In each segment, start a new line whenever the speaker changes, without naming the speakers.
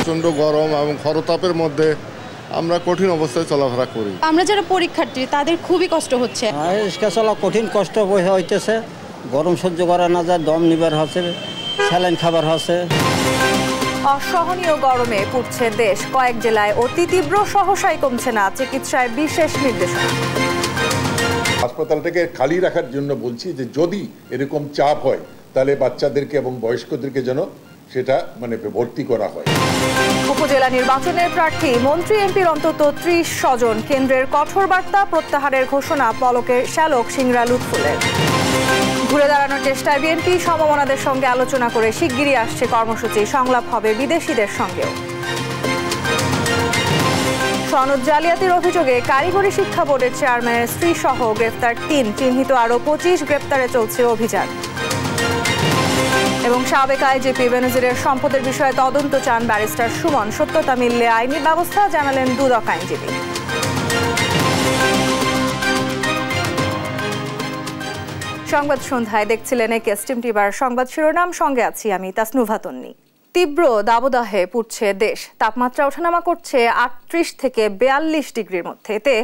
প্রচণ্ড গরম এবং খরতাপের মধ্যে আমরা কঠিন অবস্থায় চলাফেরা করি।
আমরা যারা পরীক্ষার্থী তাদের খুবই কষ্ট হচ্ছে।
রিক্সা চলা কঠিন কষ্ট হইতেছে, গরম সহ্য করা না যায়, দম নিবার হচ্ছে, স্যালাইন খাবার হচ্ছে।
অসহনীয় গরমে পুড়ছে দেশ, কয়েক জেলায় অতি তীব্র, সহসাই কমছে না চিকিৎসায় বিশেষ নির্দেশনা।
হাসপাতালটাকে খালি রাখার জন্য বলছি যে যদি এরকম চাপ হয় তাহলে বাচ্চাদেরকে এবং বয়স্কদেরকে যেন সেটা ভর্তি করা হয়।
উপজেলা নির্বাচনের প্রার্থী মন্ত্রী এমপির অন্তত 30 স্বজন, কেন্দ্রের কঠোর বার্তা, প্রত্যাহারের ঘোষণা পলকের শ্যালক সিংড়া লুৎফুলের। ঘুরে দাঁড়ানোর চেষ্টায় বিএনপি, সমমনাদের সঙ্গে আলোচনা করে শিগগিরই আসছে কর্মসূচি, সংলাপ হবে বিদেশিদের সঙ্গেও। সনদ জালিয়াতির অভিযোগে কারিগরি শিক্ষা বোর্ডের চেয়ারম্যানের স্ত্রী সহ গ্রেফতার 3, চিহ্নিত আরও 25, গ্রেপ্তারে চলছে অভিযান। এবং সাবেক আইজিপি বেনজিরের সম্পদের বিষয়ে তদন্ত চান ব্যারিস্টার সুমন, সত্যতা মিললে আইনি ব্যবস্থা জানালেন দুদক আইনজীবী। সংবাদ সন্ধ্যায় দেখছিলেন একেএস টিম টিভির সংবাদ শিরোনাম, সঙ্গে আছি আমি তাসনুভা তন্নি। তীব্র দাবদাহে পুড়ছে দেশ, তাপমাত্রা ওঠানামা করছে 38 থেকে 42 ডিগ্রির মধ্যে, এতে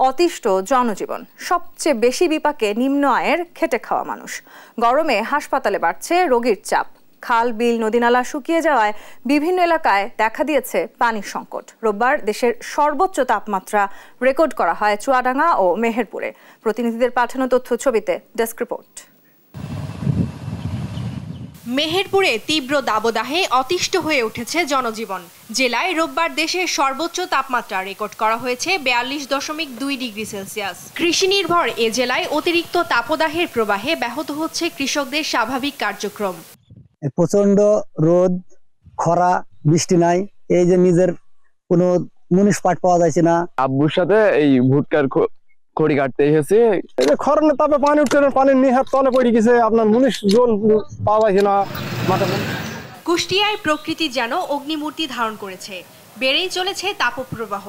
অতিষ্ঠ জনজীবন। সবচেয়ে বেশি বিপাকে নিম্ন আয়ের খেটে খাওয়া মানুষ। গরমে হাসপাতালে বাড়ছে রোগীর চাপ, খাল বিল নদীনালা শুকিয়ে যাওয়ায় বিভিন্ন এলাকায় দেখা দিয়েছে পানির সংকট। রোববার দেশের সর্বোচ্চ তাপমাত্রা রেকর্ড করা হয় চুয়াডাঙ্গা ও মেহেরপুরে। প্রতিনিধিদের পাঠানো তথ্য ছবিতে ডেস্ক রিপোর্ট।
মেহেরপুরে তীব্র দাবদাহে অতিষ্ঠ হয়ে উঠেছে জনজীবন। জেলায় রোববার দেশের সর্বোচ্চ তাপমাত্রা রেকর্ড করা হয়েছে 42.2 ডিগ্রি সেলসিয়াস। কৃষি নির্ভর এ জেলায় অতিরিক্ত তাপদাহের প্রবাহে ব্যাহত হচ্ছে কৃষকদের স্বাভাবিক কার্যক্রম।
প্রচন্ড রোদ, খরা, বৃষ্টি নাই, এই যে নিজের কোনো মুনিশ পাট পাওয়া যাচ্ছে না।
আব্বুর সাথে এই ভুট্টার খড়ি কাটতে এসেছে,
খরনের তাপে পানি উঠছে না, পানির নিহাত তলে পড়ে গেছে, আপনার মুনিশ জল পাওয়া যাচ্ছে না।
কুষ্টিয়ায় প্রকৃতি যেন অগ্নিমূর্তি ধারণ করেছে, বেড়েই চলেছে তাপপ্রবাহ।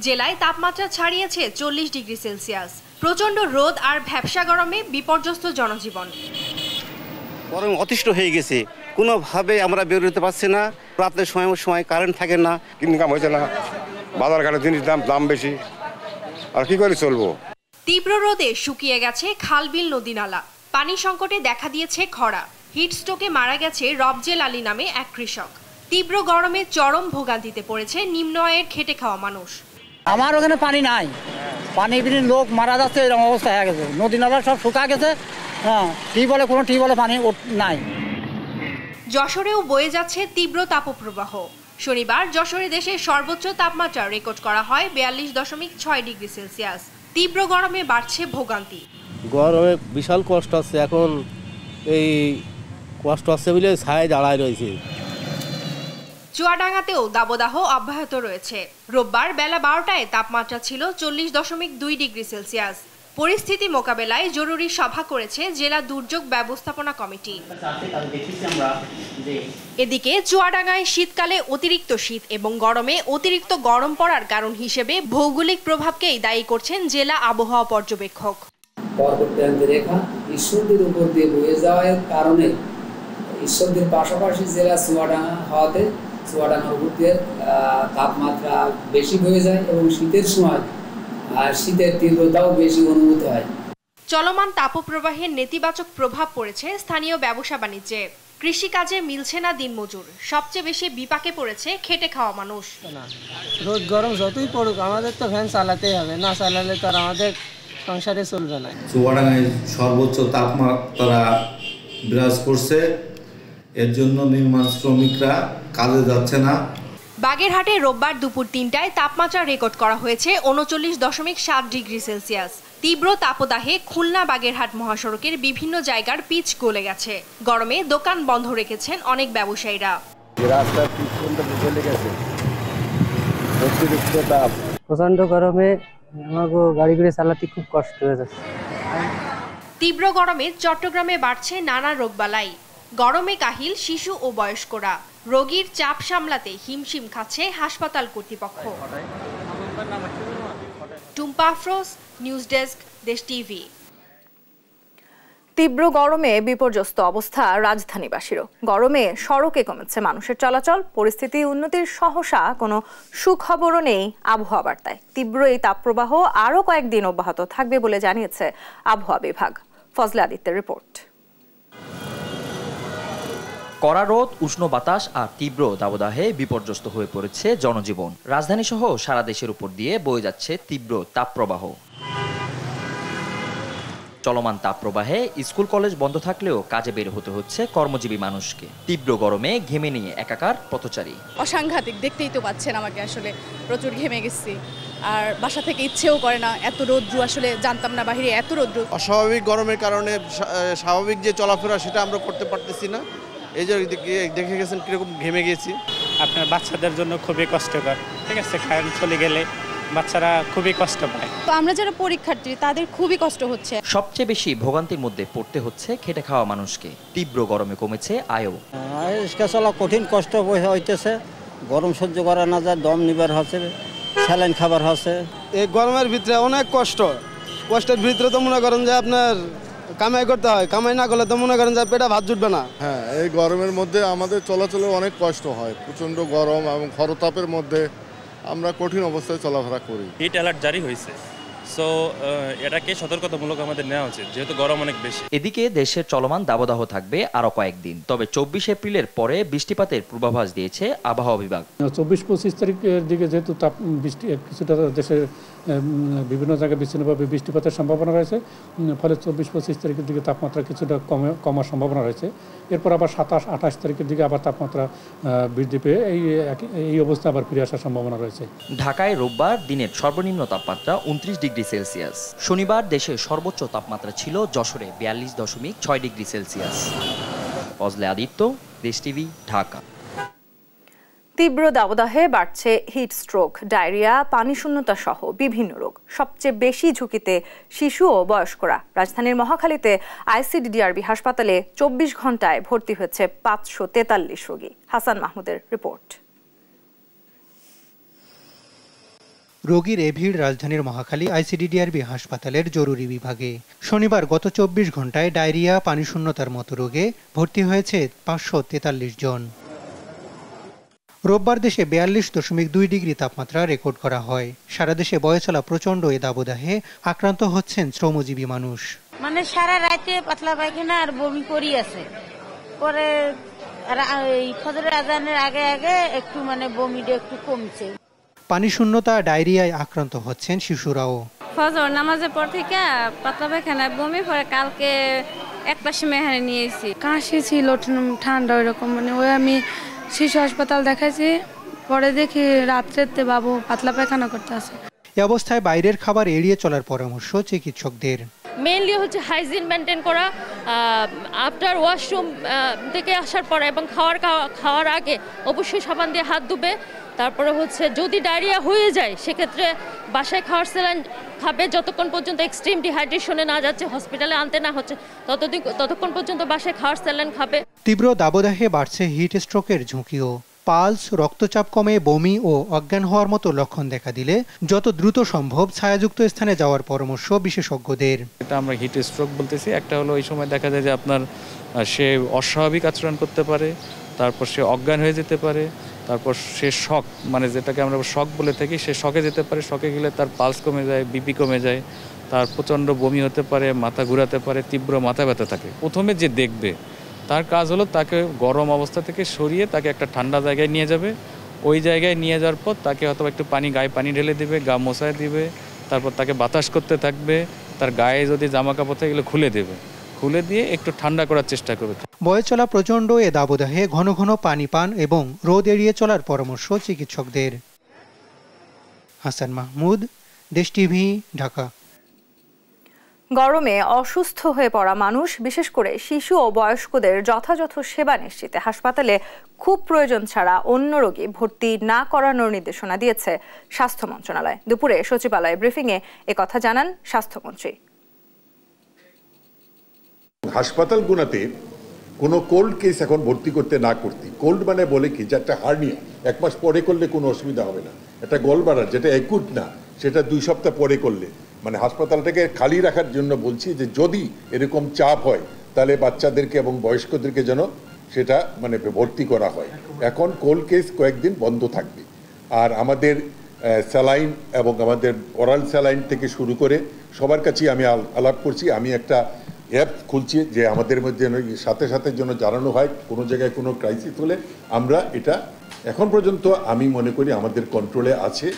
জেলায় তাপমাত্রা ছাড়িয়েছে 40 ডিগ্রি সেলসিয়াস। প্রচন্ড রোদ আর ভ্যাপসা গরমে বিপর্যস্ত জনজীবন।
গরম অতিষ্ঠ হয়ে গেছে, কোনোভাবে আমরা বের হতে পারছি না। রাতের সময় কারেন্ট থাকে না,
ইনকাম হয়েছে না, বাজার ঘাটে জিনিস দাম বেশি, আর কি করে চলবো।
তীব্র রোদে শুকিয়ে গেছে খালবিল নদী নালা, পানি সংকটে দেখা দিয়েছে খরা। হিটস্ট্রোকে মারা গেছে রবজেল আলী নামে এক কৃষক। তীব্র গরমে চরম ভোগান্তিতে পড়েছে নিম্ন আয়ের খেটে খাওয়া মানুষ।
আমার ওখানে পানি নাই, পানি বিনি লোক মারা যাচ্ছে, এরকম অবস্থা হয়ে গেছে। নদী নালা সব শুকা গেছে, কোনো টিউবওয়েলে পানি নাই।
যশোরেও বয়ে যাচ্ছে তীব্র তাপপ্রবাহ। শনিবার যশোরে দেশের সর্বোচ্চ তাপমাত্রা রেকর্ড করা হয় 42.6 ডিগ্রি সেলসিয়াস। তীব্র গরমে বাড়ছে ভোগান্তি।
গরমে বিশাল কষ্ট হচ্ছে, এখন এই কষ্ট হচ্ছে বলে ছায়ায় দাঁড়ায় রয়েছে।
চুয়াডাঙ্গাতেও দাবদাহ অব্যাহত রয়েছে। রোববার বেলা 12টায় তাপমাত্রা ছিল 40.2 ডিগ্রি সেলসিয়াস। পরিস্থিতি মোকাবেলায় জরুরি সভা করেছে জেলা দুর্যোগ ব্যবস্থাপনা কমিটি। এদিকে চুয়াডাঙ্গায় শীতকালে অতিরিক্ত শীত এবং গরমে অতিরিক্ত গরম পড়ার কারণ হিসেবে ভৌগোলিক প্রভাবকেই দায়ী করছেন জেলা আবহাওয়া পর্যবেক্ষক।
পর্বতাঞ্চল রেখা ঈশ্বরদের উপর দিয়ে বয়ে যাওয়ার কারণে ঈশ্বরদের পাশাপাশি জেলা চুয়াডাঙ্গা হওয়াতে চুয়াডাঙ্গার উপর দিয়ে তাপমাত্রা বেশি হয়ে যায় এবং শীতের সময় শীতের তীব্রতাও বেশি অনুভূত হয়।
চলমান তাপপ্রবাহের নেতিবাচক প্রভাব পড়েছে স্থানীয় ব্যবসা বাণিজ্যে। কৃষিকাজে মিলছে না দিনমজুর। সবচেয়ে বেশি বিপাকে পড়েছে খেটে খাওয়া মানুষ।
রোদ গরম যতই পড়ুক আমাদের তো ফ্যান চালাতেই হবে, না চালালে তো আর আমাদের সংসারে চলবে না।
চুয়াডাঙ্গায় সর্বোচ্চ তাপমাত্রা বিরাজ করছে, এর জন্য নির্মাণ শ্রমিকরা কাজে যাচ্ছে না।
বাগেরহাটে রোববার দুপুর 3টায় তাপমাত্রা রেকর্ড করা হয়েছে 39.7 ডিগ্রি সেলসিয়াস। তীব্র তাপদাহে খুলনা বাগেরহাট মহাসড়কের বিভিন্ন জায়গার পিচ গলে গেছে। গরমে দোকান বন্ধ রেখেছেন অনেক ব্যবসায়ীরা।
প্রচন্ড গরমে আমাকে গাড়ি ঘুরে চালাতে খুব কষ্ট হয়ে যাচ্ছে।
তীব্র গরমে চট্টগ্রামে বাড়ছে নানা রোগবালাই। গরমে কাহিল শিশু ও বয়স্করা। রোগীর চাপ সামলাতে হিমশিম খাচ্ছে হাসপাতাল কর্তৃপক্ষ। টুম্পা আফরোজ, নিউজ ডেস্ক, দেশ টিভি।
তীব্র গরমে বিপর্যস্ত অবস্থা রাজধানীবাসীরও। গরমে সড়কে কমেছে মানুষের চলাচল, পরিস্থিতি উন্নতির সহসা কোনো সুখবরও নেই আবহাওয়া বার্তায়। তীব্র এই তাপপ্রবাহ আরও কয়েকদিন অব্যাহত থাকবে বলে জানিয়েছে আবহাওয়া বিভাগ। ফজলে আদিত্যের রিপোর্ট।
কড়া রোদ, উষ্ণ বাতাস আর তীব্র দাবদাহে বিপর্যস্ত হয়ে পড়েছে জনজীবন। রাজধানী সহ সারা দেশের উপর দিয়ে বয়ে যাচ্ছে তীব্র তাপপ্রবাহ। চলমান তাপপ্রবাহে স্কুল কলেজ বন্ধ থাকলেও কাজে বের হতে হচ্ছে কর্মজীবী মানুষকে। তীব্র গরমে ঘেমে নিয়ে একাকার পথচারী।
অসাংঘাতিক, দেখতেই তো পাচ্ছেন আমাকে, আসলে প্রচুর ঘেমে গেছি। আর বাসা থেকে ইচ্ছেও করে না, এত রৌদ্র, আসলে জানতাম না বাইরে এত রৌদ্র।
অস্বাভাবিক গরমের কারণে স্বাভাবিক যে চলাফেরা সেটা আমরা করতে পারতেছি না। এই যে দেখে গেছেন কিরকম ঘেমে গেছি।
আপনার বাচ্চাদের জন্য খুবই কষ্টকর, ঠিক আছে, কারেন্ট চলে গেলে বাচ্চারা খুবই কষ্ট পায়।
তো আমরা যারা পরীক্ষার্থী তাদের খুবই কষ্ট হচ্ছে।
সবচেয়ে বেশি ভোগান্তির মধ্যে পড়তে হচ্ছে খেটে খাওয়া মানুষকে। তীব্র গরমে কমেছে আয়ও।
চলা কঠিন কষ্ট হইতেছে, গরম সহ্য করা না যায়, দম নিবার হচ্ছে, স্যালাইন খাবার হচ্ছে।
এই গরমের ভিতরে অনেক কষ্টের ভিতরে তো মনে করেন যে আপনার কামাই করতে হয়, কামাই না করলে তো মনে করেন যে পেটে ভাত জুটবে না।
হ্যাঁ, এই গরমের মধ্যে আমাদের চলাচলে অনেক কষ্ট হয়। প্রচণ্ড গরম এবং খরতাপের মধ্যে আমরা কঠিন অবস্থায় চলাফেরা করি।
হিট অ্যালার্ট জারি হয়েছে, সো এটাকে সতর্কতামূলক আমাদের নেওয়া উচিত, যেহেতু গরম অনেক বেশি।
এদিকে দেশের চলমান দাবদাহ থাকবে আরো কয়েকদিন, তবে 24 এপ্রিলের পরে বৃষ্টিপাতের পূর্বাভাস দিয়েছে আবহাওয়া বিভাগ।
24-25 তারিখের দিকে যেহেতু বৃষ্টি কিছুটা দেশের বিভিন্ন জায়গায় বিচ্ছিন্নভাবে বৃষ্টিপাতের সম্ভাবনা রয়েছে, ফলে 24-25 তারিখের দিকে তাপমাত্রা কিছুটা কমার সম্ভাবনা রয়েছে। এরপর আবার 27-28 তারিখের দিকে আবার তাপমাত্রা বৃদ্ধি পেয়ে এই অবস্থা আবার ফিরে আসার সম্ভাবনা রয়েছে।
ঢাকায় রোববার দিনের সর্বনিম্ন তাপমাত্রা 29 ডিগ্রি সেলসিয়াস। শনিবার দেশের সর্বোচ্চ তাপমাত্রা ছিল যশোরে 42.6 ডিগ্রি সেলসিয়াস। ফজলে আদিত্য, দেশ টিভি, ঢাকা।
তীব্র দাবদাহে বাড়ছে হিট স্ট্রোক, ডায়রিয়া, পানিশূন্যতা সহ বিভিন্ন রোগ। সবচেয়ে বেশি ঝুঁকিতে শিশু ও বয়স্করা। রাজধানীর মহাখালীতে আইসিডিডিআরবি হাসপাতালে 24 ঘন্টায় ভর্তি হয়েছে 543 রোগী। হাসান মাহমুদের রিপোর্ট।
রোগীর এ ভিড় রাজধানীর মহাখালী আইসিডিডিআরবি হাসপাতালের জরুরি বিভাগে। শনিবার গত 24 ঘন্টায় ডায়রিয়া, পানিশূন্যতার মতো রোগে ভর্তি হয়েছে 543 জন। রোববার দেশে 42.2 ডিগ্রি তাপমাত্রা রেকর্ড করা হয়। সারা দেশে বয়ে চলা প্রচণ্ড এ দাবদাহে আক্রান্ত হচ্ছেন শ্রমজীবী মানুষ।
মানে সারা রাতে পাতলা পায়খানা আর বমি করি আছে, পরে ফজরের আজানের আগে আগে একটু মানে বমিটা একটু কমছে।
পানিশূন্যতা, ডায়রিয়ায় আক্রান্ত হচ্ছেন শিশুরাও।
ফজর নামাজের পর থেকে পাতলা পায়খানায় বমি, পরে কালকে একটা সময় নিয়েছি।
কাশি ছিল, ঠান্ডা ওইরকম, মানে ওই আমি শিশু হাসপাতাল দেখাইছি, পরে দেখি রাত্রেতে বাবু পাতলা পায়খানা করতে আছে।
এই অবস্থায় বাইরের খাবার এড়িয়ে চলার পরামর্শ চিকিৎসকদের।
মেইনলি হচ্ছে হাইজিন মেনটেন করা, আফটার ওয়াশরুম থেকে আসার পরে এবং খাওয়ার আগে অবশ্যই সাবান দিয়ে হাত ধুবে। তারপরে হচ্ছে যদি ডায়রিয়া হয়ে যায় সেক্ষেত্রে বাসায় খাওয়ার স্যালাইন খাবে, যতক্ষণ পর্যন্ত এক্সট্রিম ডিহাইড্রেশনে না যাচ্ছে, হসপিটালে আনতে না হচ্ছে, ততক্ষণ পর্যন্ত বাসায় খাওয়ার স্যালাইন খাবে।
তীব্র দাবদাহে বাড়ছে হিট স্ট্রোকের ঝুঁকিও। পালস, রক্তচাপ কমে, বমি ও অজ্ঞান হওয়ার মতো লক্ষণ দেখা দিলে যত দ্রুত সম্ভব ছায়াযুক্ত স্থানে যাওয়ার পরামর্শ বিশেষজ্ঞদের।
এটা আমরা হিট স্ট্রোক বলতেছি। একটা হলো এই সময় দেখা যায় যে আপনার সে অস্বাভাবিক আচরণ করতে পারে, তারপর সে অজ্ঞান হয়ে যেতে পারে, তারপর সে শক, মানে যেটাকে আমরা শক বলে থাকি, সে শকে যেতে পারে। শকে গেলে তার পালস কমে যায়, বিপি কমে যায়, তার প্রচণ্ড বমি হতে পারে, মাথা ঘুরাতে পারে, তীব্র মাথা ব্যথা থাকে। প্রথমে যে দেখবে তার কাজ হলো তাকে গরম অবস্থা থেকে সরিয়ে তাকে একটা ঠান্ডা জায়গায় নিয়ে যাবে। ওই জায়গায় নিয়ে যাওয়ার পর তাকে হয়তো একটু গায়ে পানি ঢেলে দিবে, গা মোছায় দিবে, তারপর তাকে বাতাস করতে থাকবে, তার গায়ে যদি জামা কাপড় থাকে এগুলো খুলে দেবে, খুলে দিয়ে একটু ঠান্ডা করার চেষ্টা করবে।
বয়ে চলা প্রচণ্ড এ দাবদাহে ঘন ঘন পানি পান এবং রোদ এড়িয়ে চলার পরামর্শ চিকিৎসকদের। হাসান মাহমুদ, দেশ টিভি, ঢাকা।
গরমে অসুস্থ হয়ে পড়া মানুষ, বিশেষ করে শিশু ও বয়স্কদের যথাযথ সেবা নিশ্চিতে হাসপাতালে খুব প্রয়োজন ছাড়া অন্য রোগী ভর্তি না করানোর নির্দেশনা দিয়েছে স্বাস্থ্য মন্ত্রণালয়। দুপুরে সচিবালয়ে ব্রিফিংয়ে একথা জানান স্বাস্থ্যমন্ত্রী।
হাসপাতালগুলোতে কোনো কোল্ড কেস এখন ভর্তি করতে না করতে, কোল্ড মানে বলে কি, যে একটা হার্নিয়া 1 মাস পরে করলে কোনো অসুবিধা হবে না, একটা গলবাড়ার যেটা একুট না সেটা 2 সপ্তাহ পরে করলে মানে হাসপাতালটাকে খালি রাখার জন্য বলছি যে যদি এরকম চাপ হয় তাহলে বাচ্চাদেরকে এবং বয়স্কদেরকে যেন সেটা মানে ভর্তি করা হয়। এখন কোল্ড কেস কয়েকদিন বন্ধ থাকবে। আর আমাদের স্যালাইন এবং আমাদের ওরাল স্যালাইন থেকে শুরু করে সবার কাছেই আমি আলাপ করছি। আমি একটা অ্যাপ খুলছি যে আমাদের মধ্যে সাথে সাথে যেন জানানো হয় কোনো জায়গায় কোনো ক্রাইসিস হলে। আমরা এটা এখন পর্যন্ত আমি মনে করি আমাদের কন্ট্রোলে আছে।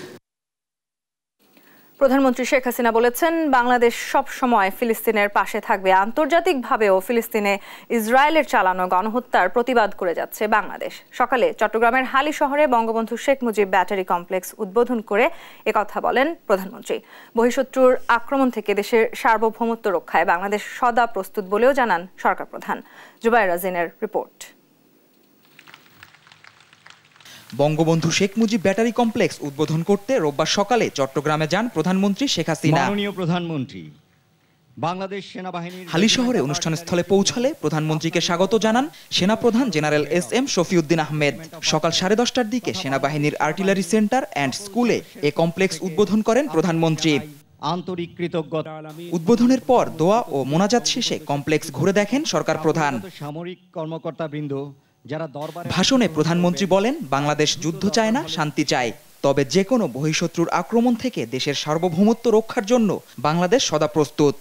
প্রধানমন্ত্রী শেখ হাসিনা বলেছেন, বাংলাদেশ সব সময় ফিলিস্তিনের পাশে থাকবে। আন্তর্জাতিকভাবেও ফিলিস্তিনে ইসরায়েলের চালানো গণহত্যার প্রতিবাদ করে যাচ্ছে বাংলাদেশ। সকালে চট্টগ্রামের হালি শহরে বঙ্গবন্ধু শেখ মুজিব ব্যাটারি কমপ্লেক্স উদ্বোধন করে একথা বলেন প্রধানমন্ত্রী। বহিঃশত্রুর আক্রমণ থেকে দেশের সার্বভৌমত্ব রক্ষায় বাংলাদেশ সদা প্রস্তুত বলেও জানান সরকার প্রধান। জুবায়ের রাজিনের রিপোর্ট।
বঙ্গবন্ধু শেখ মুজিব ব্যাটারি কমপ্লেক্স উদ্বোধন করতে রোববার সকালে চট্টগ্রামে যান প্রধানমন্ত্রী শেখ হাসিনা।
মাননীয় প্রধানমন্ত্রী, বাংলাদেশ সেনাবাহিনীর
হালি শহরে অনুষ্ঠানস্থলে পৌঁছালে প্রধানমন্ত্রীকে স্বাগত জানান সেনাপ্রধান জেনারেল SM শফিউদ্দিন আহমেদ। সকাল 10:30টার দিকে সেনাবাহিনীর আর্টিলারি সেন্টার অ্যান্ড স্কুলে এ কমপ্লেক্স উদ্বোধন করেন প্রধানমন্ত্রী।
আন্তরিক কৃতজ্ঞতা।
উদ্বোধনের পর দোয়া ও মোনাজাত শেষে কমপ্লেক্স ঘুরে দেখেন সরকার প্রধান।
সামরিক কর্মকর্তাবৃন্দ
ভাষণে প্রধানমন্ত্রী বলেন, বাংলাদেশ যুদ্ধ চায় না, শান্তি চায়। তবে যে কোনো বহিঃশত্রুর আক্রমণ থেকে দেশের সার্বভৌমত্ব রক্ষার জন্য বাংলাদেশ সদা প্রস্তুত।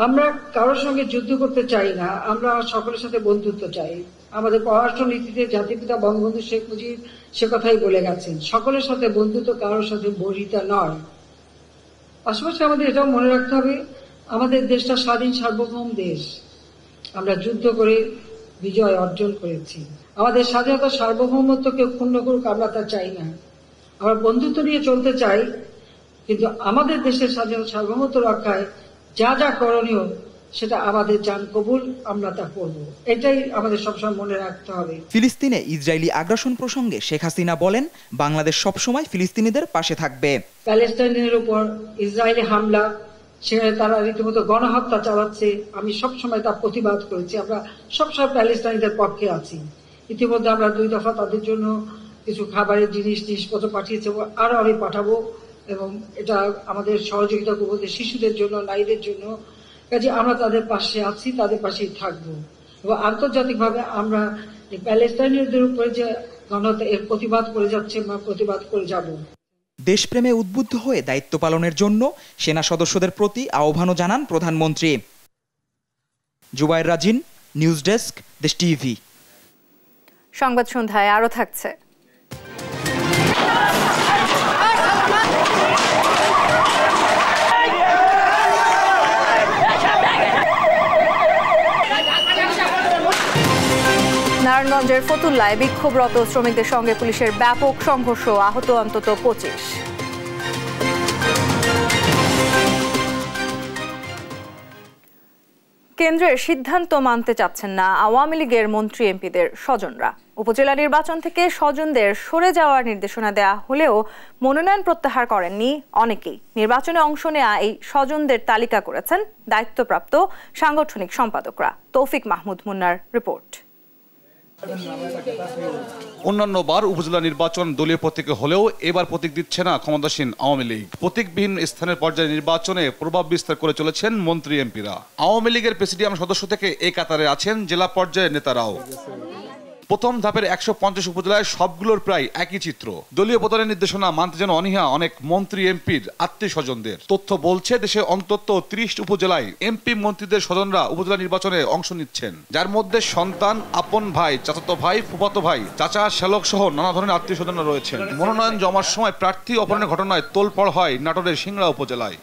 আমরা কারোর সঙ্গে যুদ্ধ করতে চাই না, আমরা সকলের সাথে বন্ধুত্ব চাই। আমাদের পররাষ্ট্র নীতিতে জাতিপিতা বঙ্গবন্ধু শেখ মুজিব সে কথাই বলে গেছেন, সকলের সাথে বন্ধুত্ব, কারোর সাথে বর্হিতা নয়। পাশাপাশি আমাদের এটাও মনে রাখতে হবে, আমাদের দেশটা স্বাধীন সার্বভৌম দেশ। আমরা যুদ্ধ করে বিজয় অর্জন করেছি। আমাদের স্বাধীনতা সার্বভৌমত্বকে ক্ষুণ্ণ করুক আমরা তা চাই না। আমরা বন্ধুত্ব নিয়ে চলতে চাই, কিন্তু আমাদের দেশের স্বাধীনতা সার্বভৌমত্ব রক্ষায় যা যা করণীয় সেটা আমাদের জান কবুল, আমরা তা করব। এটাই আমাদের সবসময় মনে রাখতে হবে।
ফিলিস্তিনে ইসরায়েলি আগ্রাসন প্রসঙ্গে শেখ হাসিনা বলেন, বাংলাদেশ সবসময় ফিলিস্তিনিদের পাশে থাকবে।
প্যালেস্টাইনের উপর ইসরায়েলি হামলা, সেখানে তারা রীতিমতো গণহত্যা চালাচ্ছে, আমি সবসময় তার প্রতিবাদ করেছি। আমরা সবসময় প্যালেস্টাইনদের পক্ষে আছি। ইতিমধ্যে আমরা 2 দফা তাদের জন্য কিছু খাবারের জিনিসপত্র পাঠিয়েছি, আরো আমি পাঠাবো, এবং এটা আমাদের সহযোগিতা করবো শিশুদের জন্য, নারীদের জন্য। কাজে আমরা তাদের পাশে আছি, তাদের পাশেই থাকবো, এবং আন্তর্জাতিকভাবে আমরা প্যালেস্টাইনদের উপরে যে গণহত্যা এর প্রতিবাদ করে যাচ্ছে, প্রতিবাদ করে যাব।
দেশপ্রেমে উদ্বুদ্ধ হয়ে দায়িত্ব পালনের জন্য সেনা সদস্যদের প্রতি আহ্বানও জানান প্রধানমন্ত্রী। জুবায়ের রাজিন, নিউজ ডেস্ক, দেশ টিভি।
সংবাদ সন্ধ্যায় আরো থাকছে। নারায়ণগঞ্জের ফতুল্লায় বিক্ষোভরত শ্রমিকদের সঙ্গে পুলিশের ব্যাপক সংঘর্ষ, আহত অন্তত 25। কেন্দ্রের সিদ্ধান্ত মানতে চাচ্ছেন না আওয়ামী লীগের মন্ত্রী এমপিদের স্বজনরা। উপজেলা নির্বাচন থেকে স্বজনদের সরে যাওয়ার নির্দেশনা দেওয়া হলেও মনোনয়ন প্রত্যাহার করেননি অনেকেই। নির্বাচনে অংশ নেওয়া এই স্বজনদের তালিকা করেছেন দায়িত্বপ্রাপ্ত সাংগঠনিক সম্পাদকরা। তৌফিক মাহমুদ মুন্নার রিপোর্ট।
অন্যান্য বার উপজেলা নির্বাচন দলীয় প্রতীকে হলেও এবার প্রতীক দিচ্ছে না ক্ষমতাসীন আওয়ামী লীগ। প্রতীকবিহীন স্থানের পর্যায়ে নির্বাচনে প্রভাব বিস্তার করে চলেছেন মন্ত্রী এমপিরা। আওয়ামী লীগের প্রেসিডিয়াম সদস্য থেকে এই কাতারে আছেন জেলা পর্যায়ের নেতারাও। প্রথম ধাপের 150 উপজেলায় সবগুলোর প্রায় একই চিত্র। দলীয় পতনের নির্দেশনা মানতে যেন অনীহা অনেক মন্ত্রী এমপির আত্মীয় স্বজনদের। তথ্য বলছে দেশে অন্তত 30 উপজেলায় এমপি মন্ত্রীদের স্বজনরা উপজেলা নির্বাচনে অংশ নিচ্ছেন, যার মধ্যে সন্তান, আপন ভাই, চাচাতো ভাই, ফুফাতো ভাই, চাচা, শ্যালক সহ নানা ধরনের আত্মীয় স্বজনরা রয়েছেন। মনোনয়ন জমার সময় প্রার্থী অপহরণের ঘটনায় তোলপাড় হয় নাটোরের সিংড়া উপজেলায়।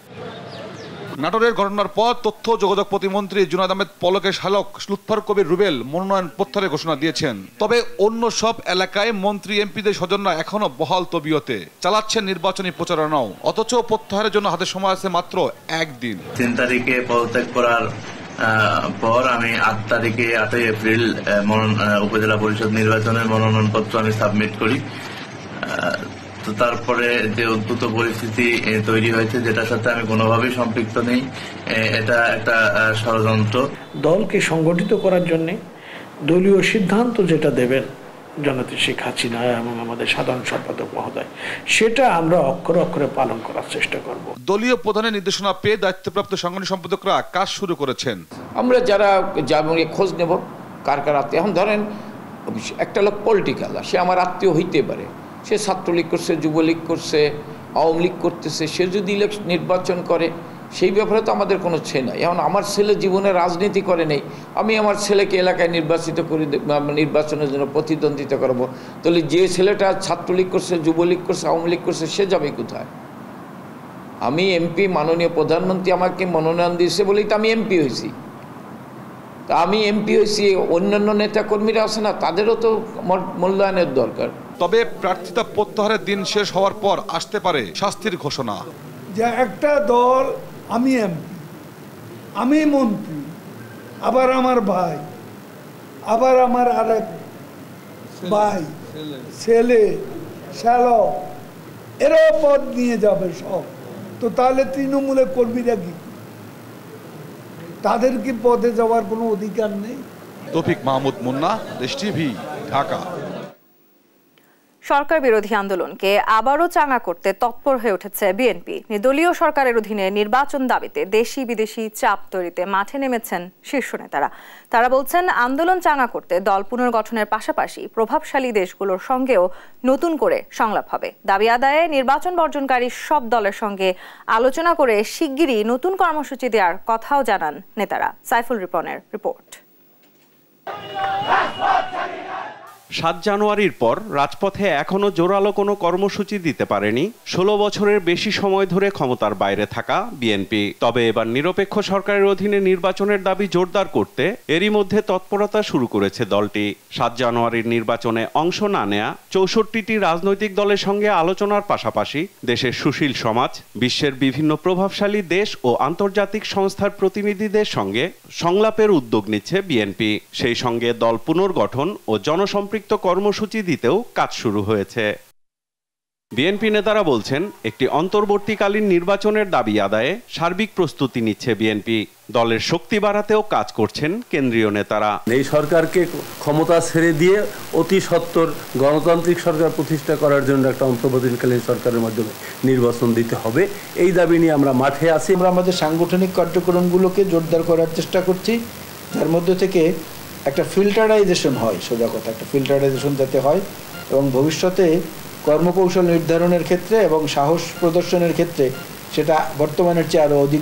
নাটোরের ঘটনার পর তথ্য যোগাযোগ প্রতিমন্ত্রী জুনায়েদ আহমেদ পলকের শালক লুৎফর কবির রুবেল মনোনয়ন প্রত্যাহারের ঘোষণা দিয়েছেন। তবে অন্য সব এলাকায় মন্ত্রী এমপিদের স্বজনরা এখনো বহাল তবিয়তে চালাচ্ছেন নির্বাচনী প্রচারণাও, অথচ প্রত্যাহারের জন্য হাতে সময় আছে মাত্র 1 দিন।
3 তারিখে পদত্যাগ করার পর আমি 8 তারিখে 8 এপ্রিল উপজেলা পরিষদ নির্বাচনের মনোনয়নপত্র আমি সাবমিট করি। তো তারপরে যে উদ্ভূত পরিস্থিতি তৈরি হয়েছে, যেটার সাথে আমি কোনোভাবেই সম্পৃক্ত নেই, এটা একটা ষড়যন্ত্র।
দলকে সংগঠিত করার জন্য দলীয় সিদ্ধান্ত যেটা দেবেন
জননেত্রী শেখ হাসিনা এবং আমাদের সাধারণ সম্পাদক মহোদয়, সেটা আমরা অক্ষরে অক্ষরে পালন করার চেষ্টা করব।
দলীয় প্রধানের নির্দেশনা পেয়ে দায়িত্বপ্রাপ্ত সাংগঠনিক সম্পাদকরা কাজ শুরু করেছেন।
আমরা যারা খোঁজ নেব কার কার আত্মীয়। এখন ধরেন একটা লোক পলিটিক্যাল, সে আমার আত্মীয় হইতে পারে, সে ছাত্রলীগ করছে, যুবলীগ করছে, আওয়ামী লীগ করতেছে, সে যদি নির্বাচন করে সেই ব্যাপারে তো আমাদের কোনো ছে নাই। এখন আমার ছেলে জীবনে রাজনীতি করে নেই, আমি আমার ছেলেকে এলাকায় নির্বাচিত করে নির্বাচনের জন্য প্রতিদ্বন্দ্বিতা করবো, তাহলে যে ছেলেটা ছাত্রলীগ করছে, যুবলীগ করছে, আওয়ামী লীগ করছে, সে যাবে কোথায়? আমি এমপি, মাননীয় প্রধানমন্ত্রী আমাকে মনোনয়ন দিয়েছে বলেই তো আমি এমপি হয়েছি। তা আমি এমপি হয়েছি, অন্যান্য নেতাকর্মীরা আছে না, তাদেরও তো মূল্যায়নের দরকার।
তবে প্রার্থিতা প্রত্যাহারের দিন শেষ হওয়ার পর আসতে পারে শাস্তির ঘোষণা।
যে একটা দল, আমি এমপি, আমি মন্ত্রী, আবার আমার ভাই, আবার আমার আরেক ভাই, ছেলে, শ্যালক, এরাও পদ নিয়ে যাবে সব। তো তাহলে তৃণমূলের কর্মীরা কি, তাদের কি পদে যাওয়ার কোনো অধিকার নেই?
তৌফিক মাহমুদ মুন্না, দেশ টিভি, ঢাকা।
সরকার বিরোধী আন্দোলনকে আবারও চাঙা করতে তৎপর হয়ে উঠেছে বিএনপি। নির্দলীয় সরকারের অধীনে নির্বাচন দাবিতে দেশি বিদেশি চাপ তৈরিতে মাঠে নেমেছেন শীর্ষ নেতারা। তারা বলছেন, আন্দোলন চাঙা করতে দল পুনর্গঠনের পাশাপাশি প্রভাবশালী দেশগুলোর সঙ্গেও নতুন করে সংলাপ হবে। দাবি আদায়ে নির্বাচন বর্জনকারী সব দলের সঙ্গে আলোচনা করে শিগগিরই নতুন কর্মসূচি দেওয়ার কথাও জানান নেতারা। সাইফুল রিপনের রিপোর্ট।
৭ জানুয়ারির পর রাজপথে এখনো জোরালো কোনো কর্মসূচি দিতে পারেনি ১৬ বছরের বেশি সময় ধরে ক্ষমতার বাইরে থাকা বিএনপি। তবে এবার নিরপেক্ষ সরকারের অধীনে নির্বাচনের দাবি জোরদার করতে এরই মধ্যে তৎপরতা শুরু করেছে দলটি। ৭ জানুয়ারির নির্বাচনে অংশ না নেয়া ৬৪টি রাজনৈতিক দলের সঙ্গে আলোচনার পাশাপাশি দেশের সুশীল সমাজ, বিশ্বের বিভিন্ন প্রভাবশালী দেশ ও আন্তর্জাতিক সংস্থার প্রতিনিধিদের সঙ্গে সংলাপের উদ্যোগ নিচ্ছে বিএনপি। সেই সঙ্গে দল পুনর্গঠন ও জনসম্পৃক্ত কর্মসূচি দিতেও কাজ শুরু হয়েছে। বিএনপি নেতারা বলছেন, একটি অন্তর্বর্তীকালীন নির্বাচনের দাবি আদায়ে সার্বিক প্রস্তুতি নিচ্ছে বিএনপি। দলের শক্তি বাড়াতেও কাজ করছেন কেন্দ্রীয় নেতারা।
এই সরকারকে ক্ষমতা ছেড়ে দিয়ে অতি সত্বর গণতান্ত্রিক সরকার প্রতিষ্ঠা করার জন্য একটা অন্তর্বর্তীকালীন সরকারের মাধ্যমে নির্বাচন দিতে হবে, এই দাবি নিয়ে আমরা মাঠে আছি।
আমরা আমাদের সাংগঠনিক কার্যক্রমগুলোকে জোরদার করার চেষ্টা করছি, যার মধ্যে থেকে একটা ফিল্টারাইজেশন হয়, সোজা কথা একটা ফিল্টারাইজেশন যাতে হয় এবং ভবিষ্যতে কর্মকৌশল নির্ধারণের ক্ষেত্রে এবং সাহস প্রদর্শনের ক্ষেত্রে সেটা বর্তমানের চেয়ে আরো অধিক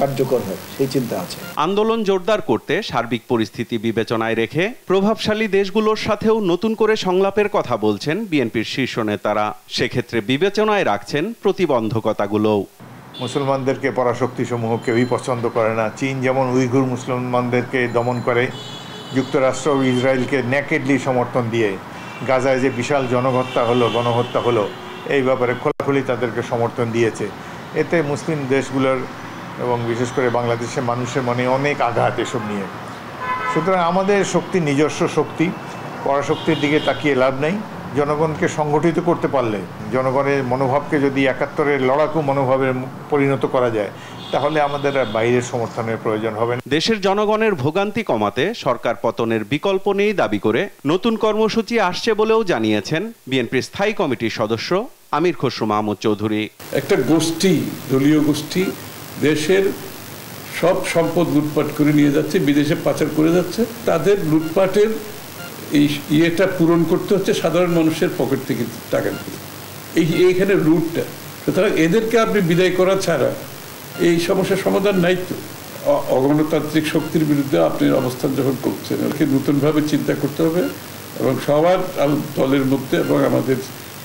কার্যকর হয়, সেই চিন্তা আছে।
আন্দোলন জোরদার করতে সার্বিক পরিস্থিতি বিবেচনায় রেখে প্রভাবশালী দেশগুলোর সাথেও নতুন করে সংলাপের কথা বলছেন বিএনপির শীর্ষ নেতারা। সেক্ষেত্রে বিবেচনায় রাখছেন প্রতিবন্ধকতাগুলোও।
মুসলমানদেরকে পরাশক্তি সমূহ কেউই পছন্দ করে না। চীন যেমন উইঘুর মুসলমানদেরকে দমন করে, যুক্তরাষ্ট্র ও ইসরায়েলকে নেকেডলি সমর্থন দিয়ে গাজায় যে বিশাল গণহত্যা হলো এই ব্যাপারে খোলাখুলি তাদেরকে সমর্থন দিয়েছে। এতে মুসলিম দেশগুলোর এবং বিশেষ করে বাংলাদেশের মানুষের মনে অনেক আঘাত এসব নিয়ে। সুতরাং আমাদের শক্তি নিজস্ব শক্তি, পরাশক্তির দিকে তাকিয়ে লাভ নেই। জনগণকে সংগঠিত করতে পারলে, জনগণের মনোভাবকে যদি ৭১-এর লড়াকু মনোভাবে পরিণত করা যায়, তাহলে আমাদের আর বাইরের সমর্থনের প্রয়োজন হবে না।
দেশের জনগণের ভোগান্তি কমাতে সরকার পতনের বিকল্প নেই দাবি করে নতুন কর্মসূচি আসছে বলেও জানিয়েছেন বিএনপির স্থায়ী কমিটির সদস্য আমির খসরু মাহমুদ চৌধুরী।
একটা গোষ্ঠী, দলীয় গোষ্ঠী দেশের সব সম্পদ লুটপাট করে নিয়ে যাচ্ছে, বিদেশে পাচার করে যাচ্ছে। তাদের লুটপাটের এই ইয়েটা পূরণ করতে হচ্ছে সাধারণ মানুষের পকেট থেকে টাকা দিয়ে, এইখানে রুটটা। সুতরাং এদেরকে আপনি বিদায় করা ছাড়া এই সমস্যার সমাধান নাই। তো অগণতান্ত্রিক শক্তির বিরুদ্ধে আপনি অবস্থান যখন করছেন, ওকে নতুনভাবে চিন্তা করতে হবে এবং সবার দলের মধ্যে এবং আমাদের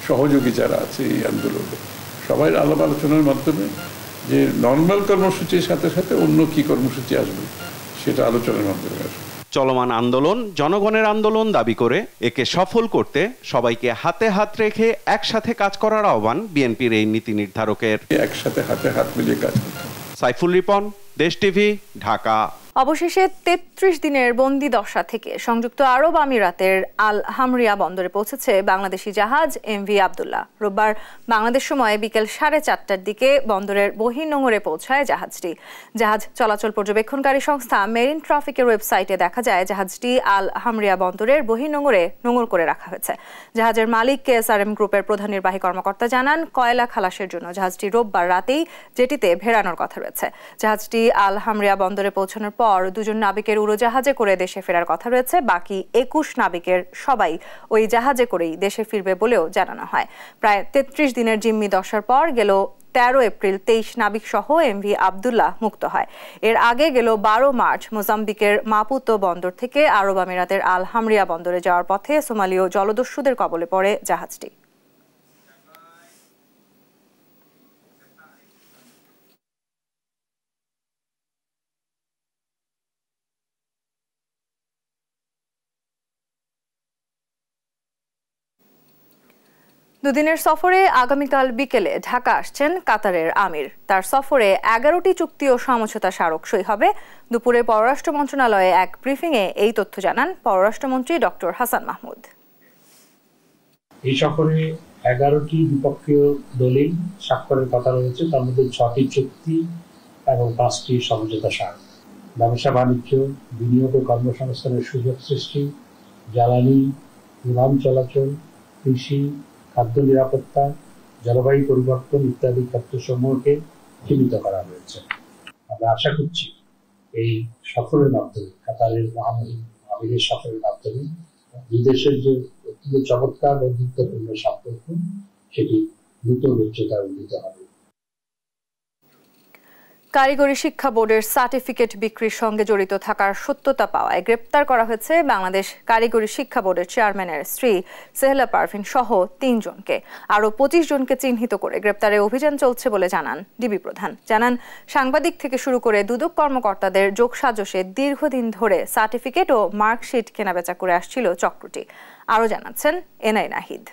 সহযোগী যারা আছে এই আন্দোলনে সবাই আলাপ আলোচনার মাধ্যমে যে নর্মাল কর্মসূচির সাথে সাথে অন্য কি কর্মসূচি আসবে সেটা আলোচনার মাধ্যমে আসবে।
চলমান আন্দোলন জনগণের আন্দোলন দাবি করে একে সফল করতে সবাইকে হাতে হাত রেখে একসাথে কাজ করার আহ্বান বিএনপির এই নীতি নির্ধারকের।
একসাথে হাতে হাত মিলিয়ে কাজ করতে।
সাইফুল রিপন, দেশ টিভি, ঢাকা।
অবশেষে ৩৩ দিনের বন্দি দশা থেকে সংযুক্ত আরব আমিরাতের আল হামরিয়া বন্দরে পৌঁছেছে বাংলাদেশি জাহাজ এমভি আব্দুল্লাহ। রোববার বাংলাদেশ সময় বিকেল 4:30টার দিকে বন্দরের বহির্নোঙরে পৌঁছায় জাহাজটি। জাহাজ চলাচল পর্যবেক্ষণকারী সংস্থা মেরিন ট্রাফিকের ওয়েবসাইটে দেখা যায় জাহাজটি আল হামরিয়া বন্দরের বহির্নোঙরে নোঙর করে রাখা হয়েছে। জাহাজের মালিক KSRM গ্রুপের প্রধান নির্বাহী কর্মকর্তা জানান, কয়লা খালাসের জন্য জাহাজটি রোববার রাতেই জেটিতে ভেড়ানোর কথা রয়েছে। জাহাজটি আল হামরিয়া বন্দরে পৌঁছানোর পর 2জন নাবিকের উড়োজাহাজে করে দেশে ফেরার কথা রয়েছে। বাকি 21 নাবিকের সবাই ওই জাহাজে করেই দেশে ফিরবে বলেও জানানো হয়। প্রায় 33 দিনের জিম্মি দশার পর গেল 13 এপ্রিল 23 নাবিক সহ এমভি আব্দুল্লাহ মুক্ত হয়। এর আগে গেল 12 মার্চ মোজাম্বিকের মাপুতো বন্দর থেকে আরব আমিরাতের আল হামরিয়া বন্দরে যাওয়ার পথে সোমালীয় জলদস্যুদের কবলে পড়ে জাহাজটি। দুদিনের সফরে আগামীকাল বিকেলে ঢাকা আসছেন কাতারের আমির। তার সফরে 11টি চুক্তি ও সমঝোতা স্মারক সই হবে। দুপুরে পররাষ্ট্র মন্ত্রণালয়ে এক ব্রিফিংয়ে এই তথ্য জানান পররাষ্ট্রমন্ত্রী ডক্টর হাসান মাহমুদ।
এই সফরে 11টি দ্বিপক্ষীয় দলিল স্বাক্ষরের কথা রয়েছে, তার মধ্যে 6টি চুক্তি এবং 5টি সমঝোতা স্মারক। ব্যবসা বাণিজ্য, বিনিয়োগ ও কর্মসংস্থানের সুযোগ সৃষ্টি, জ্বালানি, বিমান চলাচল, কৃষি, খাদ্য নিরাপত্তা, জলবায়ু পরিবর্তন ইত্যাদি ক্ষেত্রসমূহকে সীমিত করা হয়েছে। আমরা আশা করছি এই সফরের মাধ্যমে, কাতারের আমিরের সফরের মাধ্যমে দুই দেশের যে চমৎকার বন্ধুত্বপূর্ণ সম্পর্ক সেটি নতুন উচ্চতায় উন্নীত হবে।
কারিগরি শিক্ষা বোর্ডের সার্টিফিকেট বিক্রির সঙ্গে জড়িত থাকার সত্যতা পাওয়ায় গ্রেপ্তার করা হয়েছে বাংলাদেশ কারিগরি শিক্ষা বোর্ডের চেয়ারম্যানের স্ত্রী সেহেলা পারভিন সহ 3 জনকে। আরও 25 জনকে চিহ্নিত করে গ্রেপ্তারে অভিযান চলছে বলে জানান ডিবি প্রধান। জানান, সাংবাদিক থেকে শুরু করে দুদক কর্মকর্তাদের যোগসাজশে দীর্ঘদিন ধরে সার্টিফিকেট ও মার্কশিট কেনাবেচা করে আসছিল চক্রটি। আরও জানাচ্ছেন এনআই নাহিদ।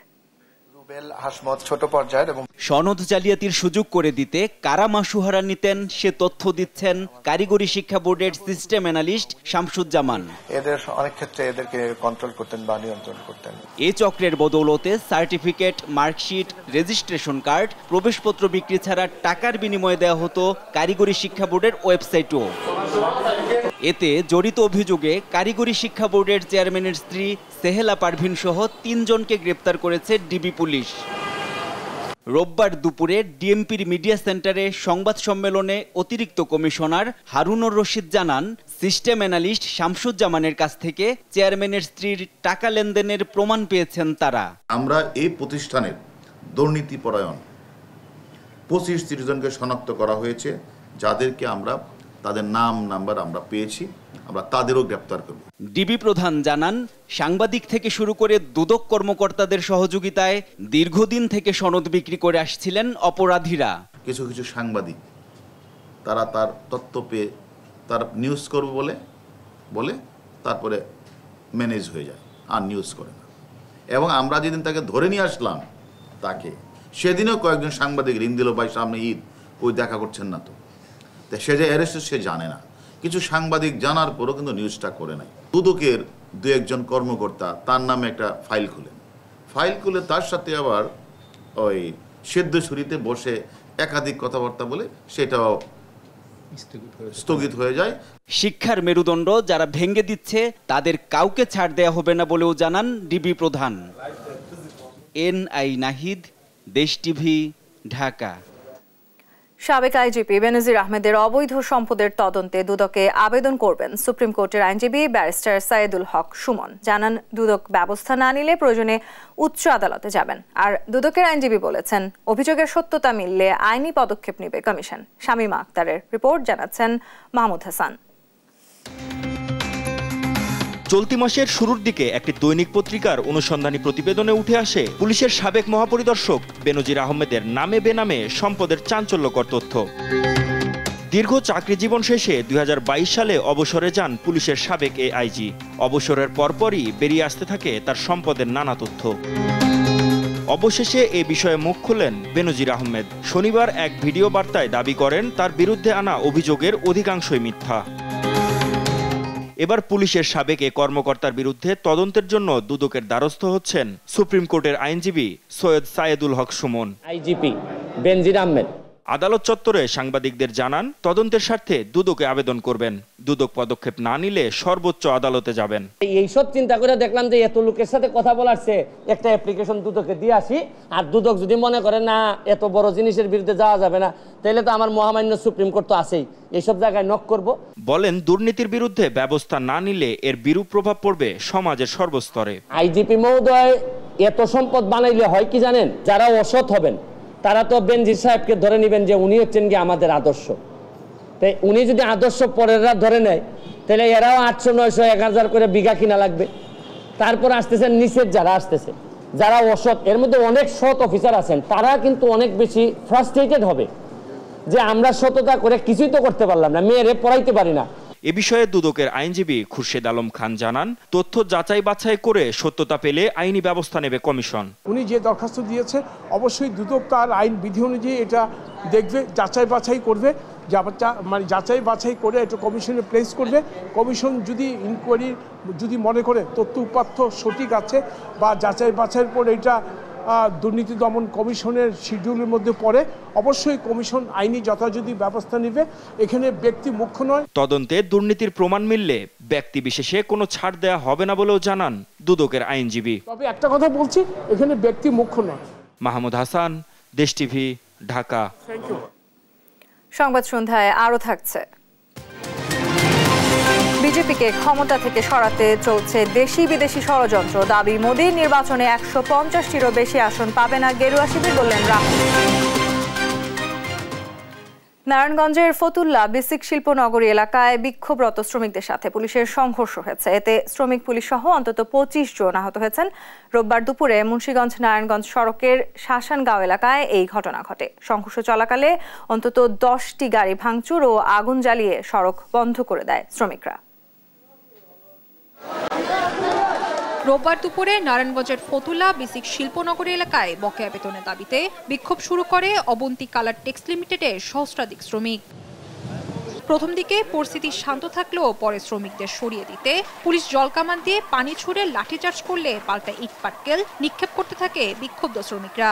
ছোট পর্যায়ের এবং
সনদ জালিয়াতির সুযোগ করে দিতে কারা মাসুহারা নিতেন সে তথ্য দিচ্ছেন কারিগরি শিক্ষা বোর্ডের সিস্টেম অ্যানালিস্ট শামসুজ্জামান।
এদের অনেক ক্ষেত্রে এদেরকে কন্ট্রোল করতেন বা নিয়ন্ত্রণ করতেন।
এই চক্রের বদৌলতে সার্টিফিকেট, মার্কশিট, রেজিস্ট্রেশন কার্ড, প্রবেশপত্র বিক্রি ছাড়া টাকার বিনিময়ে দেওয়া হতো কারিগরি শিক্ষা বোর্ডের ওয়েবসাইটও। এতে জড়িত অভিযোগে কারিগরি শিক্ষা বোর্ডের চেয়ারম্যানের স্ত্রী সেহেলা পারভিন সহ 3 জনকে গ্রেপ্তার করেছে ডিবি পুলিশ। রোববার দুপুরে ডিএমপির মিডিয়া সেন্টারে সংবাদ সম্মেলনে অতিরিক্ত কমিশনার হারুনুর রশিদ জানান, সিস্টেম অ্যানালিস্ট শামসুজ্জামানের কাছ থেকে চেয়ারম্যানের স্ত্রীর টাকা লেনদেনের প্রমাণ পেয়েছেন তারা।
আমরা এই প্রতিষ্ঠানের দুর্নীতিপরায়ণ 25-30 জনকে শনাক্ত করা হয়েছে, যাদেরকে আমরা তাদের নাম নাম্বার আমরা পেয়েছি, আমরা তাদেরও গ্রেপ্তার করব।
ডিবি প্রধান জানান, সাংবাদিক থেকে শুরু করে দুদক কর্মকর্তাদের সহযোগিতায় দীর্ঘদিন থেকে সনদ বিক্রি করে আসছিলেন অপরাধীরা।
কিছু কিছু সাংবাদিক তারা তার তথ্য পেয়ে তার নিউজ করবে বলে তারপরে ম্যানেজ হয়ে যায়, আর নিউজ করে না। এবং আমরা যেদিন তাকে ধরে নিয়ে আসলাম তাকে, সেদিনও কয়েকজন সাংবাদিক ঋণ দিল, ভাই সামনে ঈদ, ওই দেখা করছেন না তো। সে যে অ্যারেস্ট সে জানে না, কিছু সাংবাদিক জানার পরও কিন্তু নিউজটা করে নাই। দুদকের 2-1 জন কর্মকর্তা তার নামে একটা ফাইল খুলে তার সাথে আবার ওই সেদ্ধ ছুরিতে বসে একাধিক কথাবার্তা বলে সেটাও স্থগিত হয়ে যায়।
শিক্ষার মেরুদণ্ড যারা ভেঙে দিচ্ছে তাদের কাউকে ছাড় দেয়া হবে না বলেও জানান ডিবি প্রধান। এনআই নাহিদ, দেশ টিভি, ঢাকা।
সাবেক আইজিপি বেনজির আহমেদের অবৈধ সম্পদের তদন্তে দুদকে আবেদন করবেন সুপ্রিম কোর্টের আইনজীবী ব্যারিস্টার সাইদুল হক সুমন। জানান, দুদক ব্যবস্থা না নিলে প্রয়োজনে উচ্চ আদালতে যাবেন। আর দুদকের আইনজীবী বলেছেন, অভিযোগের সত্যতা মিললে আইনি পদক্ষেপ নেবে কমিশন। শামীমা আক্তারের রিপোর্ট, জানাচ্ছেন মাহমুদ হাসান।
চলতি মাসের শুরুর দিকে একটি দৈনিক পত্রিকার অনুসন্ধানী প্রতিবেদনে উঠে আসে পুলিশের সাবেক মহাপরিদর্শক বেনজির আহমেদের নামে বেনামে সম্পদের চাঞ্চল্যকর তথ্য। দীর্ঘ চাকরি জীবন শেষে 2022 সালে অবসরে যান পুলিশের সাবেক এই আইজি। অবসরের পরপরই বেরিয়ে আসতে থাকে তার সম্পদের নানা তথ্য। অবশেষে এ বিষয়ে মুখ খুলেন বেনজির আহমেদ। শনিবার এক ভিডিও বার্তায় দাবি করেন তার বিরুদ্ধে আনা অভিযোগের অধিকাংশই মিথ্যা। এবার পুলিশের সাবেক এ কর্মকর্তার বিরুদ্ধে তদন্তের জন্য দুদকের দ্বারস্থ হচ্ছেন সুপ্রিম কোর্টের আইনজীবী সৈয়দ সায়েদুল হক সুমন।
আইজিপি বেনজির আহমেদ
আদালত চত্বরে সাংবাদিকদের জানান, তদন্তের স্বার্থে দুদকে আবেদন করবেন। দুদক পদক্ষেপ না নিলে সর্বোচ্চ আদালতে যাবেন।
এইসব চিন্তা করে দেখলাম যে এত লোকের সাথে কথা বলারছে একটা অ্যাপ্লিকেশন দুদকে দিয়ে আসি, আর দুদক যদি মনে করে না এত বড় জিনিসের বিরুদ্ধে যাওয়া যাবে না, তাহলে তো আমার মহামান্য সুপ্রিম কোর্ট তো আছেই, এইসব জায়গায় নক করব।
বলেন, দুর্নীতির বিরুদ্ধে ব্যবস্থা না নিলে এর বিরূপ প্রভাব পড়বে সমাজের সর্বস্তরে।
আইজিপি মহোদয় এত সম্পদ বানাইলে হয় কি জানেন, যারা অসৎ হবেন তারা তো বেনজির সাহেবকে ধরে নেবেন যে উনি হচ্ছেন কি আমাদের আদর্শ। তাই উনি যদি আদর্শ পরেররা ধরে নেয়, তাহলে এরাও 800, 900, 1000 করে বিঘা কিনা লাগবে। তারপর আসতেছেন নিচের যারা আসতেছে, যারা অসৎ, এর মধ্যে অনেক সৎ অফিসার আছেন, তারা কিন্তু অনেক বেশি ফ্রাস্ট্রেটেড হবে যে আমরা সততা করে কিছুই তো করতে পারলাম না, মেয়েরে পড়াইতে পারি না।
এ বিষয়ে দুদকের আইনজীবী খুরশেদ আলম খান জানান, তথ্য যাচাই বাছাই করে সত্যতা পেলে আইনি ব্যবস্থা নেবে কমিশন।
উনি যে দরখাস্ত দিয়েছে অবশ্যই দুদক তার আইন বিধি অনুযায়ী এটা দেখবে, যাচাই বাছাই করবে, মানে যাচাই বাছাই করে এটা কমিশনে প্লেস করবে। কমিশন যদি ইনকোয়ারি যদি মনে করে তথ্য উপাত্ত সঠিক আছে বা যাচাই বাছাইয়ের পর এটা দুর্নীতি দমন কমিশনের শিডিউলের মধ্যে পড়ে, অবশ্যই কমিশন আইনি যথাযথ ব্যবস্থা নেবে। এখানে ব্যক্তি মুখ্য নয়।
তদন্তে দুর্নীতির প্রমাণ মিললে ব্যক্তি বিশেষে কোনো ছাড় দেওয়া হবে না বলেও জানান দুদকের আইনজীবী।
তবে একটা কথা বলছি, এখানে ব্যক্তি মুখ্য নয়।
মাহমুদ হাসান, দেশ টিভি, ঢাকা।
সংবাদ সন্ধ্যায় আরো থাকছে, বিজেপিকে ক্ষমতা থেকে সরাতে চলছে দেশি বিদেশি ষড়যন্ত্র, দাবি মোদীর নির্বাচনে 150টিরও বেশি আসন পাবে না গেরুয়া শিবির, বললেন রাহুল। নারায়ণগঞ্জের ফতুল্লা বিসিক শিল্পনগরী এলাকায় বিক্ষোভরত শ্রমিকদের সাথে পুলিশের সংঘর্ষ হয়েছে। এতে শ্রমিক পুলিশ সহ অন্তত 25 জন আহত হয়েছেন। রোববার দুপুরে মুন্সিগঞ্জ নারায়ণগঞ্জ সড়কের শাসানগাঁও এলাকায় এই ঘটনা ঘটে। সংঘর্ষ চলাকালে অন্তত 10টি গাড়ি ভাঙচুর ও আগুন জ্বালিয়ে সড়ক বন্ধ করে দেয় শ্রমিকরা।
রোববার দুপুরে নারায়ণগঞ্জের ফতুল্লা বিসিক শিল্পনগরী এলাকায় বকেয়া বেতনের দাবিতে বিক্ষোভ শুরু করে অবন্তী কালার টেক্স লিমিটেডের সহস্রাধিক শ্রমিক। প্রথম দিকে পরিস্থিতি শান্ত থাকলেও পরে শ্রমিকদের সরিয়ে দিতে পুলিশ জলকামান দিয়ে পানি ছুড়ে লাঠিচার্জ করলে পাল্টা ইট পাটকেল নিক্ষেপ করতে থাকে বিক্ষুব্ধ শ্রমিকরা।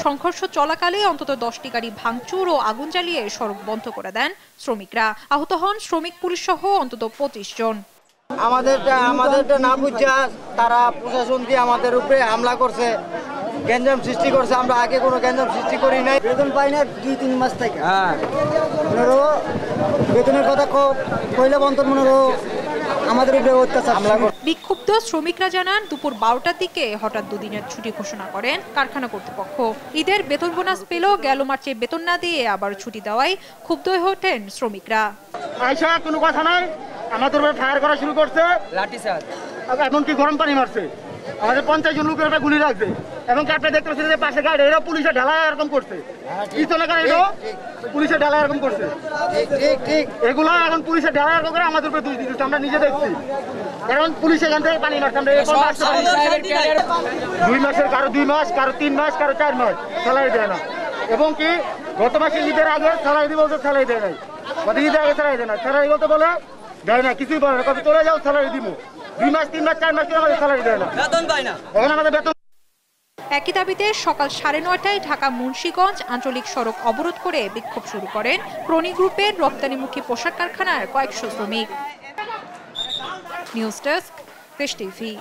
সংঘর্ষ চলাকালে অন্তত 10টি গাড়ি ভাঙচুর ও আগুন জ্বালিয়ে সড়ক বন্ধ করে দেন শ্রমিকরা। আহত হন শ্রমিক পুলিশ সহ অন্তত 25 জন।
আমাদেরটা না বুঝা তারা প্রশাসন দিয়ে আমাদের উপরে হামলা করছে, গ্যাঞ্জাম সৃষ্টি করছে। আমরা আগে কোনো গ্যাঞ্জাম সৃষ্টি করি নাই, বেতন পাই না 2-3 মাস থেকে। বেতনের কথা কইলে বন্ধ মনে আমাদের উপরে অত্যাচার হামলা করে।
বিক্ষুব্ধ শ্রমিকরা জানান, দুপুর 12টার দিকে হঠাৎ দুদিনের ছুটি ঘোষণা করেন কারখানা কর্তৃপক্ষ। ঈদের বেতন বোনাস পেলেও গেল মার্চে বেতন না দিয়ে আবার ছুটি দেওয়ায় ক্ষুব্ধ হয়ে ওঠেন শ্রমিকরা।
আয়সা কোনো কথা নাই, আমাদের উপরে ফায়ার করা শুরু করছে, লাঠিচার্জ, এমনকি গরম পানি মারছে। আমাদের 50 জন লোকের উপরে গুলি রাখছে এবং আপনি দেখতে পাচ্ছেন যে পাশে গাড়ি, এরা পুলিশের ঢালাই এরকম করছে। কি তো না গাড়ি পুলিশের ঢালাই এরকম করছে, ঠিক এগুলো এখন পুলিশের ঢালাই এরকম করে আমাদের উপরে দোষ দিচ্ছে। আমরা নিজে দেখছি, কারণ পুলিশ এখান থেকে পানি মারছে। আমরা 2 মাসের, কারো 2 মাস, কারো 3 মাস, কারো 4 মাস স্যালারি দেয় না। এবং কি গত মাসে ঈদের আগে স্যালারি দিব বলতে স্যালারি দেয় নাই, গত ঈদের আগে স্যালারি দেয় না। স্যালারি বলতে বলে দেয় না, কিছুই বলে না, কবে চলে যাও স্যালারি দিব। 2 মাস, 3 মাস, 4 মাস আমাদের স্যালারি দেয় না, বেতন পায় না। এখন আমাদের বেতন।
একই দাবিতে সকাল 9:30টায় ঢাকা মুন্সিগঞ্জ আঞ্চলিক সড়ক অবরোধ করে বিক্ষোভ শুরু করেন প্রণী গ্রুপের রপ্তানিমুখী পোশাক কারখানার কয়েকশো শ্রমিক। নিউজ ডেস্ক, দেশ টিভি।